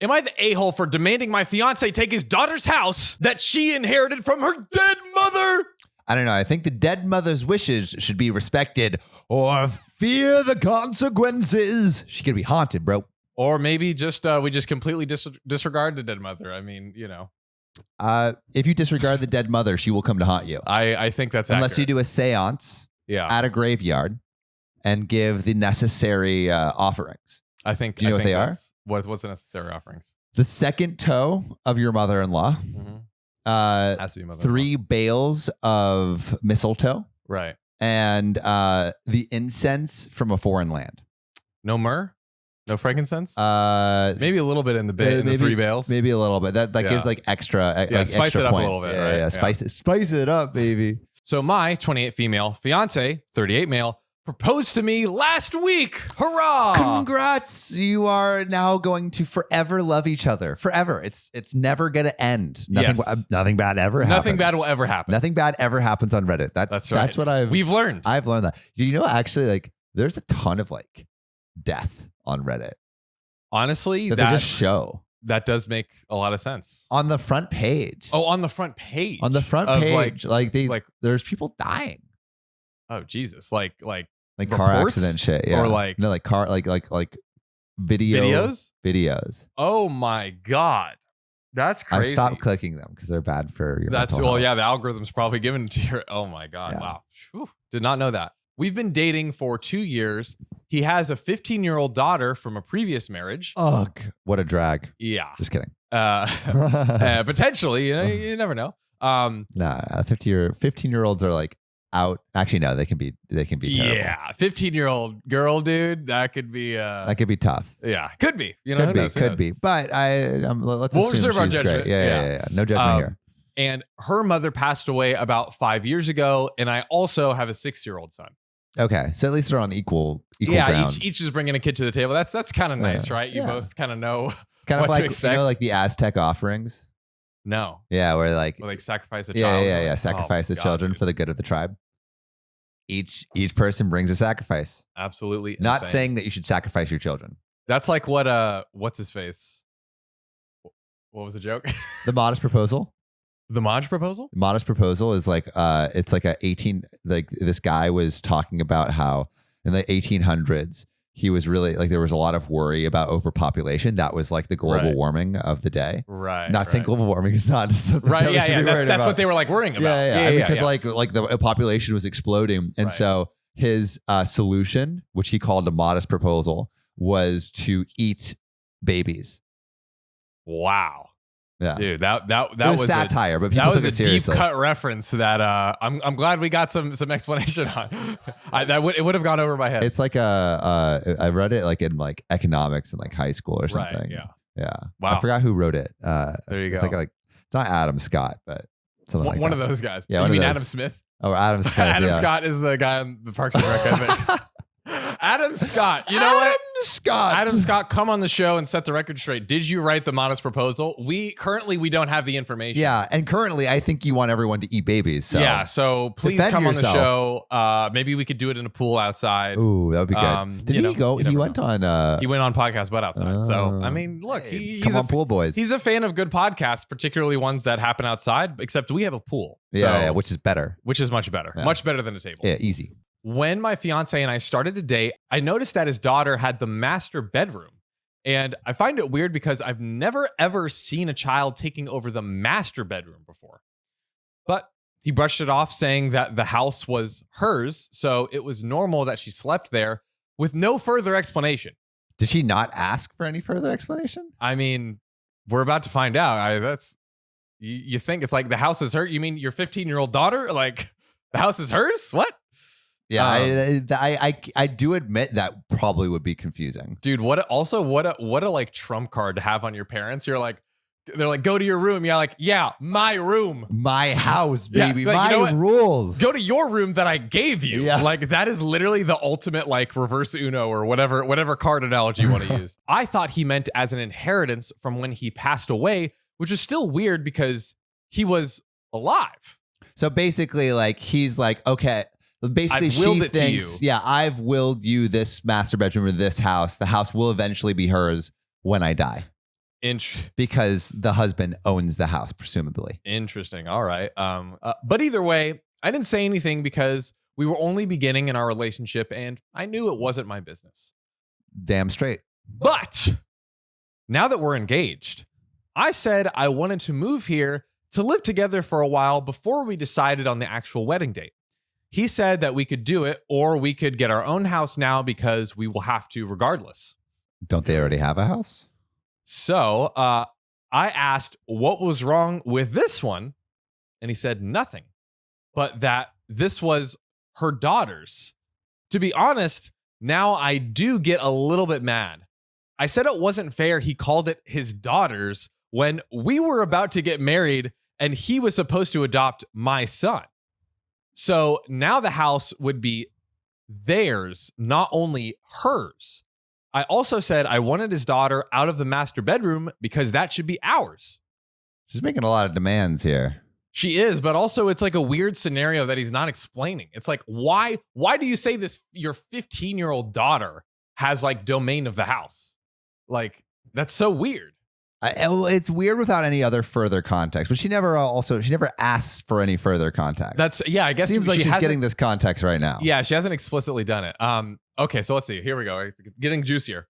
Am I the a-hole for demanding my fiance take his daughter's house that she inherited from her dead mother? I don't know. I think the dead mother's wishes should be respected or fear the consequences. She could be haunted, bro. Or maybe just we just completely disregard the dead mother. I mean, If you disregard the dead mother, she will come to haunt you. I think that's Unless accurate. you do a seance Yeah. at a graveyard and give the necessary offerings. I think. Do you know what they are? What's the necessary offerings? The second toe of your mother-in-law. Has to be mother-in-law. 3 bales of mistletoe. Right. And the incense from a foreign land. No myrrh? No frankincense? Maybe Maybe a little bit in the 3 bales. Maybe a little bit. That gives like extra, like spice extra it up points. a little bit. Yeah, right? yeah. Spice it up, baby. So my 28 female fiance, 38 male, proposed to me last week. Hurrah! Congrats! You are now going to forever love each other. Forever. It's never gonna end. Nothing bad ever happens. Nothing bad will ever happen. Nothing bad ever happens on Reddit. That's right. That's what we've learned. I've learned that. Do you know actually like there's a ton of like death on Reddit. Honestly, that they just show. That does make a lot of sense. On the front page. Oh, on the front page. On the front page. There's people dying. Oh Jesus. Like car accident shit. Yeah. Or like car videos. Oh my God. That's crazy. I stopped clicking them because they're bad for your mental health. Yeah, the algorithm's probably given it to your. Oh my God. Yeah. Wow. Whew. Did not know that. We've been dating for 2 years. He has a 15-year-old daughter from a previous marriage. Ugh. What a drag. Yeah. Just kidding. Potentially, you never know. Nah, 15-year-olds are like out. Actually, no, they can be terrible. Yeah, 15-year-old girl, dude, that could be tough. Yeah, could be. Could be. But let's we'll assume reserve our she's judgment. Great. Yeah. No judgment here. And her mother passed away about 5 years ago, and I also have a 6-year-old son. Okay, so at least they're on equal yeah, ground. each is bringing a kid to the table. That's kind of nice, right? You both kind of know kind what of like to expect. like the Aztec offerings. No. Yeah, where like sacrifice a child. Yeah. Sacrifice the children for the good of the tribe. Each person brings a sacrifice. Absolutely. Not insane. saying that you should sacrifice your children. That's like what's his face? What was the joke? The modest proposal. The Modest proposal? Modest proposal is like it's like this guy was talking about how in the 1800s he was really like there was a lot of worry about overpopulation. That was like the global warming of the day. Right. Not saying global warming is not something right. That Yeah. That's what they were like worrying about. Yeah. Because like the population was exploding, and so his solution, which he called a modest proposal, was to eat babies. Wow. Yeah, dude, that was satire, but people took it seriously. Deep cut reference that I'm glad we got some explanation on. It would have gone over my head. It's like I read it like in like economics in like high school or something. Right, yeah. Wow. I forgot who wrote it. There you go. I think like it's not Adam Scott, but something like one that. of those guys. Yeah, you mean Adam Smith? Oh, Adam Smith. Adam Scott is the guy on the Parks and Rec, I think. Adam Scott, you know what? Adam Scott, come on the show and set the record straight. Did you write the modest proposal? We don't have the information. Yeah, and currently I think you want everyone to eat babies. So yeah, so please come on the show. Maybe we could do it in a pool outside. Ooh, that would be good. Did he go? He went on. He went on podcast, but outside. So I mean, look, he's on, pool boys. He's a fan of good podcasts, particularly ones that happen outside. Except we have a pool. Yeah, which is better. Which is much better. Much better than a table. Yeah, easy. When my fiance and I started to date, I noticed that his daughter had the master bedroom. And I find it weird because I've never, ever seen a child taking over the master bedroom before. But he brushed it off, saying that the house was hers, so it was normal that she slept there, with no further explanation. Did she not ask for any further explanation? I mean, we're about to find out. You think it's like the house is hers? You mean your 15-year-old daughter? Like the house is hers? What? Yeah, I do admit that probably would be confusing, dude. What a like trump card to have on your parents. They're like, go to your room. You're like, yeah, my room, my house, baby, yeah, like, my rules. Go to your room that I gave you. Yeah. Like that is literally the ultimate like reverse Uno or whatever card analogy you want to use. I thought he meant as an inheritance from when he passed away, which is still weird because he was alive. So basically, like he's like, okay. Basically, she thinks, yeah, I've willed you this master bedroom or this house. The house will eventually be hers when I die. because the husband owns the house, presumably. Interesting. All right. But either way, I didn't say anything because we were only beginning in our relationship and I knew it wasn't my business. Damn straight. But now that we're engaged, I said I wanted to move here to live together for a while before we decided on the actual wedding date. He said that we could do it or we could get our own house now because we will have to regardless. Don't they already have a house? So I asked what was wrong with this one, and he said nothing, but that this was her daughter's. To be honest, now I do get a little bit mad. I said it wasn't fair he called it his daughter's when we were about to get married and he was supposed to adopt my son. So now the house would be theirs, not only hers. I also said I wanted his daughter out of the master bedroom because that should be ours. She's making a lot of demands here. She is, but also it's like a weird scenario that he's not explaining. It's like, why do you say this? Your 15-year-old daughter has like domain of the house. Like, that's so weird. It's weird without any other further context, but she never asks for any further context. I guess seems like she's getting this context right now. Yeah, she hasn't explicitly done it. Okay, so let's see. Here we go. Getting juicier.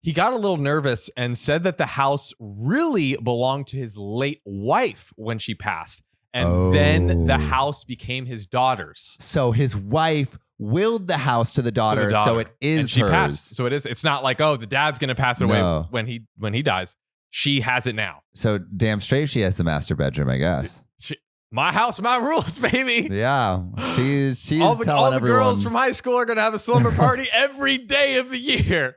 He got a little nervous and said that the house really belonged to his late wife when she passed. And then the house became his daughter's. So his wife willed the house to the daughter, so it is and she hers. Passed. So it is. It's not like, oh, the dad's going to pass it away when he dies. She has it now. So damn straight she has the master bedroom, I guess. My house, my rules, baby. Yeah. She's all the everyone. Girls from high school are going to have a slumber party every day of the year.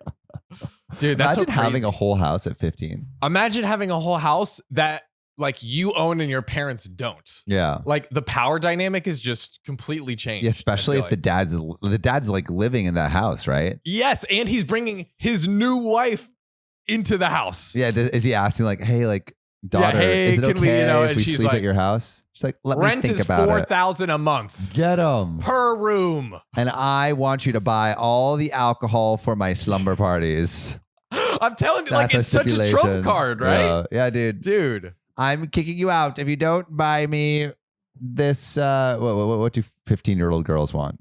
Dude, that's Imagine having a whole house at 15. Imagine having a whole house that like you own and your parents don't. Yeah. Like the power dynamic is just completely changed. Yeah, especially if the dad's like living in that house, right? Yes, and he's bringing his new wife into the house. Yeah, is he asking like, "Hey, like daughter, is it okay if we sleep at your house?" She's like, "Let me think about it. Rent is $4,000 a month. Get them per room, and I want you to buy all the alcohol for my slumber parties." I'm telling you, like it's such a trump card, right? Yeah, dude. I'm kicking you out if you don't buy me this. What do 15-year-old girls want?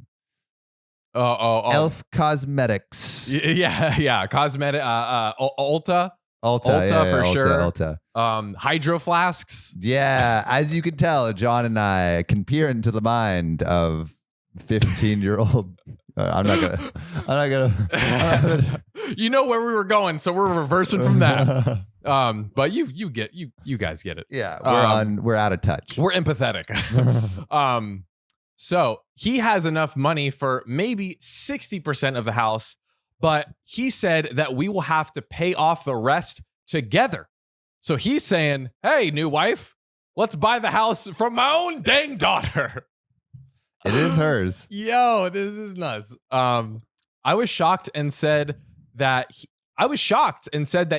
Elf Cosmetics. Yeah. Cosmetic. Ulta for sure. Ulta. Hydro flasks. Yeah, as you can tell, John and I can peer into the mind of 15-year-old. I'm not gonna. You know where we were going, so we're reversing from that. But you guys get it. Yeah, we're out of touch. We're empathetic. So he has enough money for maybe 60% of the house, but he said that we will have to pay off the rest together. So he's saying, hey, new wife, let's buy the house from my own dang daughter. It is hers. Yo, this is nuts. I was shocked and said that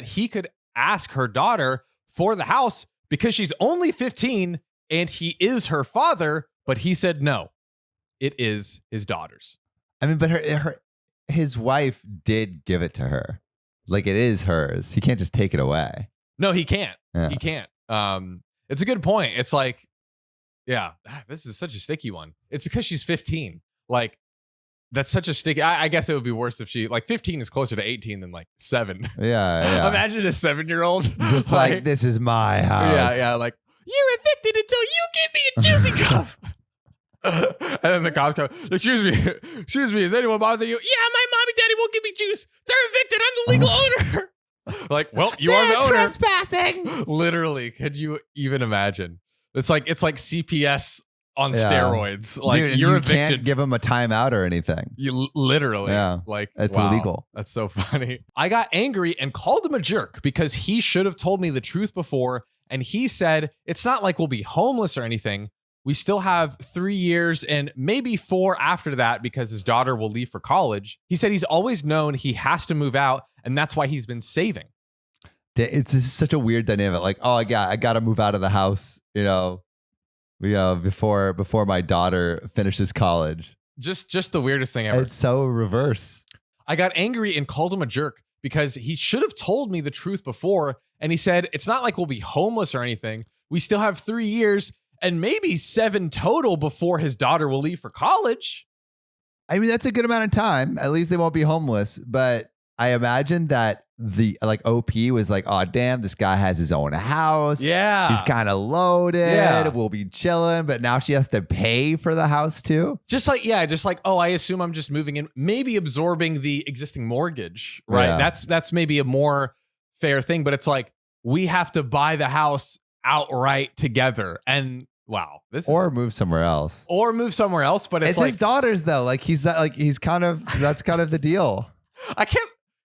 he could ask her daughter for the house because she's only 15 and he is her father. But he said, no, it is his daughter's. I mean, but his wife did give it to her. Like it is hers. He can't just take it away. No, he can't. Yeah. He can't. It's a good point. It's like, yeah, this is such a sticky one. It's because she's 15. Like that's such a sticky. I guess it would be worse if she 15 is closer to 18 than like 7. Yeah. Imagine a 7-year-old just like this is my house. Yeah. Like you're evicted until you give me a juicy cup. And then the cops come, excuse me, is anyone bothering you? Yeah, my mom and daddy won't give me juice. They're evicted. I'm the legal owner. Like, well, you are the owner. Trespassing. Literally, could you even imagine? It's like CPS on steroids. Like dude, you're you evicted. Can't give him a timeout or anything. You literally, like it's wow, illegal. That's so funny. I got angry and called him a jerk because he should have told me the truth before. And he said, it's not like we'll be homeless or anything. We still have 3 years and maybe 4 after that because his daughter will leave for college. He said he's always known he has to move out and that's why he's been saving. It's just such a weird dynamic. Like, oh, I got to move out of the house, before my daughter finishes college. Just the weirdest thing ever. It's so reverse. I got angry and called him a jerk because he should have told me the truth before. And he said, it's not like we'll be homeless or anything. We still have 3 years and maybe 7 total before his daughter will leave for college. I mean, that's a good amount of time. At least they won't be homeless. But I imagine that the OP was like, oh, damn, this guy has his own house. Yeah. He's kind of loaded. Yeah. We'll be chilling. But now she has to pay for the house too. Just like, oh, I assume I'm just moving in, maybe absorbing the existing mortgage, right? Yeah. That's maybe a more fair thing. But it's like, we have to buy the house outright together. And wow, move somewhere else. But it's like his daughters though. Like that's kind of the deal.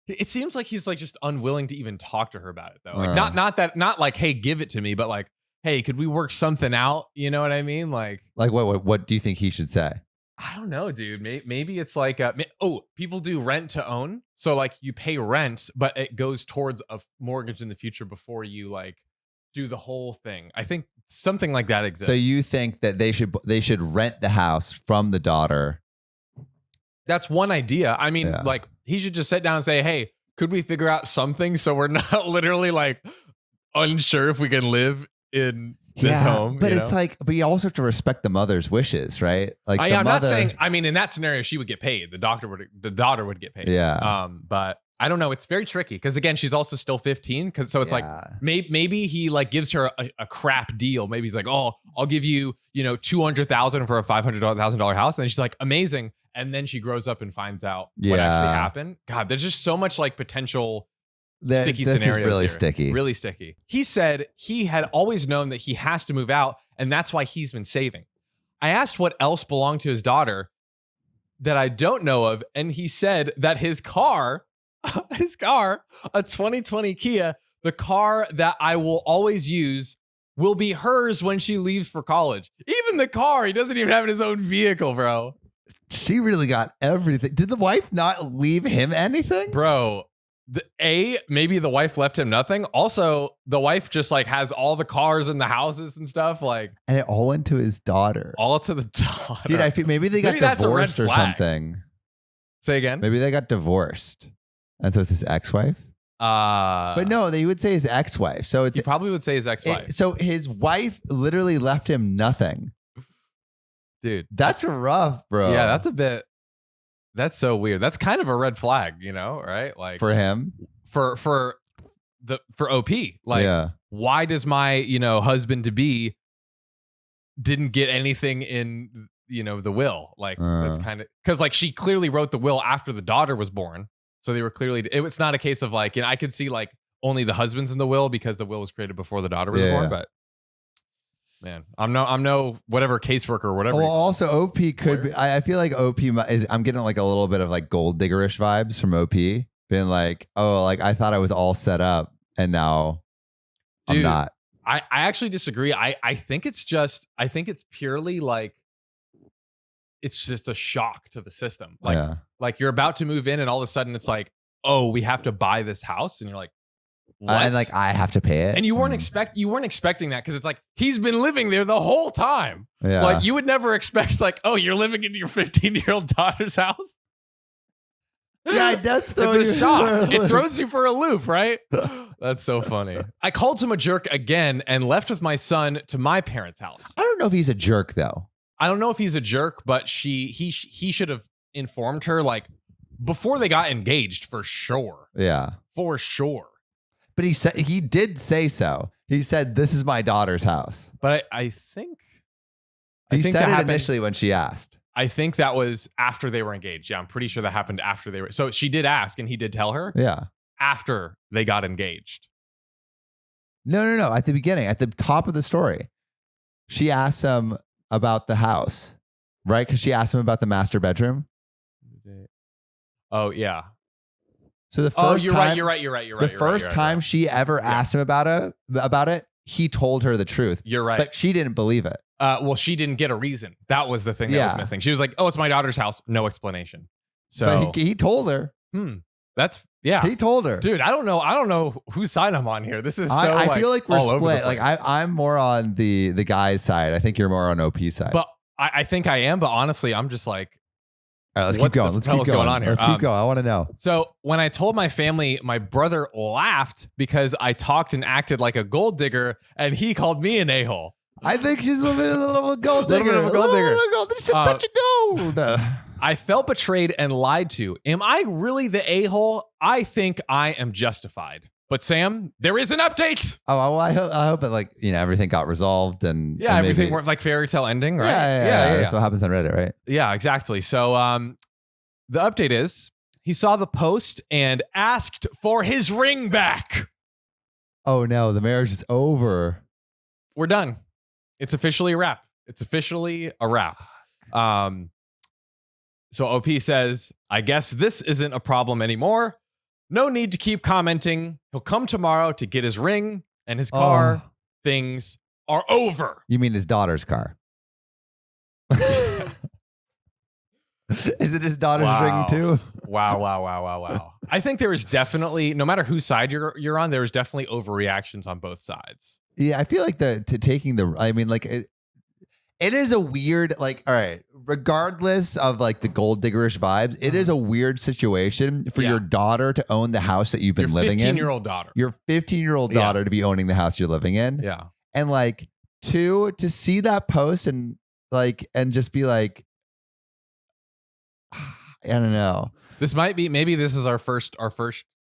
It seems like he's like just unwilling to even talk to her about it though. Like not like, hey, give it to me, but like, hey, could we work something out? You know what I mean? Like what do you think he should say? I don't know, dude. Maybe it's like, people do rent to own. So like you pay rent, but it goes towards a mortgage in the future before you like do the whole thing. I think something like that exists. So you think that they should rent the house from the daughter? That's one idea. I mean, like he should just sit down and say, hey, could we figure out something so we're not literally like unsure if we can live in this home? But it's like, but you also have to respect the mother's wishes, right? Like I'm not saying, I mean, in that scenario, she would get paid. The daughter would get paid. Yeah. But I don't know. It's very tricky because again, she's also still 15. So it's like maybe he like gives her a crap deal. Maybe he's like, oh, I'll give you, $200,000 for a $500,000 house. And then she's like, amazing. And then she grows up and finds out what actually happened. God, there's just so much like potential sticky scenarios. Is really here. sticky. Really sticky. He said he had always known that he has to move out, and that's why he's been saving. I asked what else belonged to his daughter that I don't know of, and he said that his car, a 2020 Kia, the car that I will always use, will be hers when she leaves for college. Even the car, he doesn't even have his own vehicle, bro. She really got everything. Did the wife not leave him anything? Bro, maybe the wife left him nothing. Also, the wife just like has all the cars and the houses and stuff. Like, and it all went to his daughter. All to the daughter. Dude, I feel maybe they got divorced or something. Say again? Maybe they got divorced. And so it's his ex-wife? But no, they would say his ex-wife. So you probably would say his ex-wife. So his wife literally left him nothing. Dude, that's rough, bro. Yeah, that's so weird. That's kind of a red flag, right? Like for him, for OP. Like, why does my, husband to be didn't get anything in, the will? Like that's kind of because like she clearly wrote the will after the daughter was born. So they were clearly, it's not a case of like, I could see like only the husband's in the will because the will was created before the daughter was born, but. Man, I'm no whatever caseworker or whatever. Well, also OP could be. I feel like OP is. I'm getting like a little bit of like gold diggerish vibes from OP, being like, oh, like I thought I was all set up, and now I'm not. I actually disagree. I think it's purely like it's just a shock to the system. Like you're about to move in, and all of a sudden it's like, oh, we have to buy this house, and you're like. And like I have to pay it, and you weren't expecting that because it's like he's been living there the whole time. Yeah. Like you would never expect like, oh, you're living in your 15-year-old daughter's house. Yeah, it does throw it's a shock. It throws you for a loop, right? That's so funny. I called him a jerk again and left with my son to my parents' house. I don't know if he's a jerk though. I don't know if he's a jerk, but he should have informed her like before they got engaged for sure. Yeah, for sure. But he did say so. He said, "This is my daughter's house." But I think he said it initially when she asked. I think that was after they were engaged. Yeah, I'm pretty sure that happened after they were. So she did ask, and he did tell her. Yeah, after they got engaged. No. At the beginning, at the top of the story, she asked him about the house, right? Because she asked him about the master bedroom. Oh yeah. So the first you're time, right. The first time she ever asked him about it, he told her the truth. You're right. But she didn't believe it. Well, she didn't get a reason. That was the thing that was missing. She was like, oh, it's my daughter's house. No explanation. So but he told her. He told her. Dude, I don't know whose side I'm on here. This is so I feel like we're split. Like I'm more on the guy's side. I think you're more on OP side. But I think I am. But honestly, I'm just like, All right, let's what keep going. the Let's hell keep is going going on here? Let's keep going. I want to know. So when I told my family, my brother laughed because I talked and acted like a gold digger, and he called me an a-hole. I think she's a little gold Little digger. bit of a gold digger. She's a touch of gold. I felt betrayed and lied to. Am I really the a-hole? I think I am justified. But Sam, there is an update. Oh, well, I hope that like everything got resolved and Everything maybe, worked like fairy tale ending, right? Yeah. That's what happens on Reddit, right? Yeah, exactly. So the update is he saw the post and asked for his ring back. Oh no, the marriage is over. We're done. It's officially a wrap. So OP says, I guess this isn't a problem anymore. No need to keep commenting. He'll come tomorrow to get his ring and his car. Things are over. You mean his daughter's car? Is it his daughter's ring too? Wow. I think there is definitely, no matter whose side you're on, there is definitely overreactions on both sides. Yeah, I feel like it is a weird, like, all right, regardless of like the gold diggerish vibes, it is a weird situation for your daughter to own the house that you've been living in. Your 15-year-old daughter to be owning the house you're living in. Yeah. And like, to see that post and just be like, I don't know. Maybe this is our first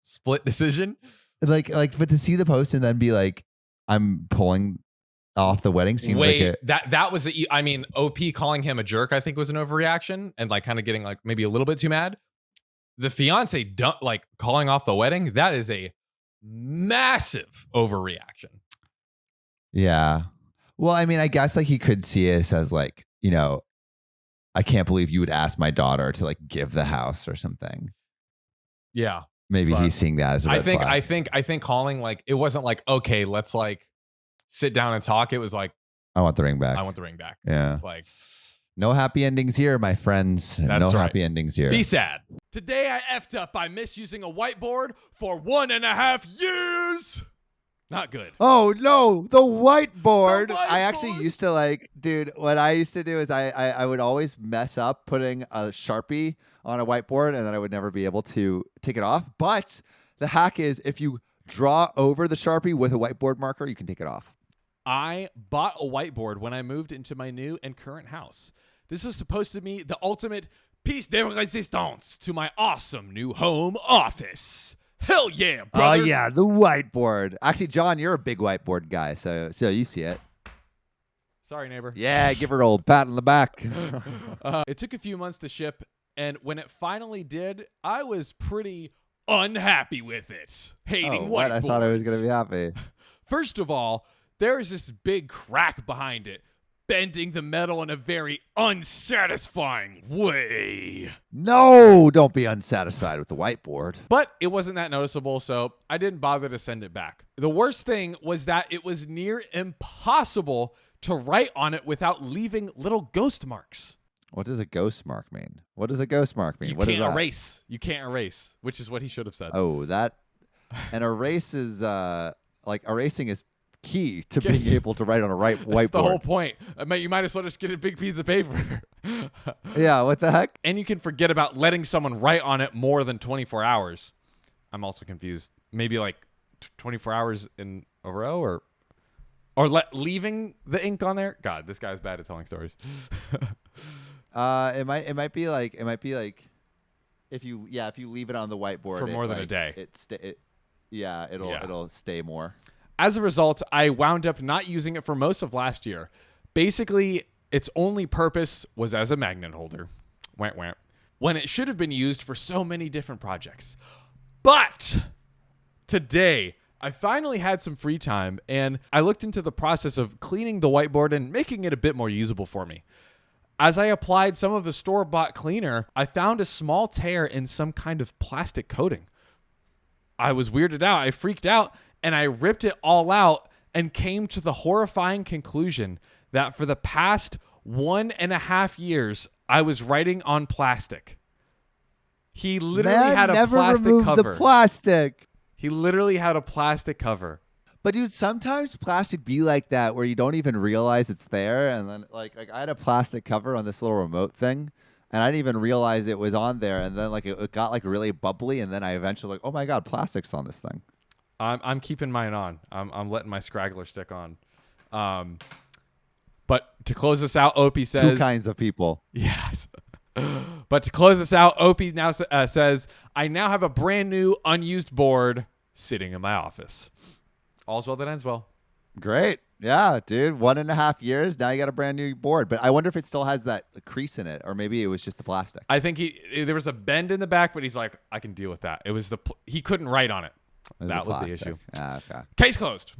split decision. But to see the post and then be like, I'm pulling off the wedding seems that was OP calling him a jerk, I think, was an overreaction and like kind of getting like maybe a little bit too mad. The fiance calling off the wedding, that is a massive overreaction. Yeah. Well, I mean, I guess like he could see it as like, I can't believe you would ask my daughter to like give the house or something. Yeah. Maybe he's seeing that as a red flag. I think calling like, it wasn't like, okay, let's like sit down and talk. It was like, I want the ring back. Yeah. Like, no happy endings here, my friends. Happy endings here. Be sad. Today I effed up by misusing a whiteboard for 1.5 years. Not good. Oh no, the whiteboard. I actually used to dude, what I used to do is I would always mess up putting a Sharpie on a whiteboard and then I would never be able to take it off. But the hack is if you draw over the Sharpie with a whiteboard marker, you can take it off. I bought a whiteboard when I moved into my new and current house. This is supposed to be the ultimate piece de resistance to my awesome new home office. Hell yeah, brother. Oh yeah, the whiteboard. Actually, John, you're a big whiteboard guy, so you see it. Sorry, neighbor. Yeah, give her an old pat on the back. It took a few months to ship, and when it finally did, I was pretty unhappy with it. Hating whiteboards. I thought I was going to be happy. First of all, there is this big crack behind it, bending the metal in a very unsatisfying way. No, don't be unsatisfied with the whiteboard. But it wasn't that noticeable, so I didn't bother to send it back. The worst thing was that it was near impossible to write on it without leaving little ghost marks. What does a ghost mark mean? What does a ghost mark mean? You can't erase. You can't erase, which is what he should have said. Oh, an erase is erasing is key to being able to write on a whiteboard. That's the whole point. You might as well just get a big piece of paper. Yeah, what the heck? And you can forget about letting someone write on it more than 24 hours. I'm also confused. Maybe like 24 hours in a row or leaving the ink on there. God, this guy's bad at telling stories. It might be like if you leave it on the whiteboard for more than a day. It'll stay more. As a result, I wound up not using it for most of last year. Basically, its only purpose was as a magnet holder. Wah, wah. When it should have been used for so many different projects. But today, I finally had some free time and I looked into the process of cleaning the whiteboard and making it a bit more usable for me. As I applied some of the store-bought cleaner, I found a small tear in some kind of plastic coating. I was weirded out. I freaked out and I ripped it all out and came to the horrifying conclusion that for the past 1.5 years, I was writing on plastic. He literally had a plastic cover. The plastic. He literally had a plastic cover. But dude, sometimes plastic be like that where you don't even realize it's there. And then like I had a plastic cover on this little remote thing. and I didn't even realize it was on there. And then like it got like really bubbly, and then I eventually like, oh my god, plastic's on this thing. I'm keeping mine on. I'm letting my scraggler stick on. But to close this out, Opie says 2 kinds of people. yes. But to close this out, Opie now says, I now have a brand new unused board sitting in my office. All's well that ends well. Great. Yeah, dude. 1.5 years. Now you got a brand new board. But I wonder if it still has that crease in it, or maybe it was just the plastic. I think there was a bend in the back, but he's like, I can deal with that. It was he couldn't write on it. That was the issue. Okay. Case closed.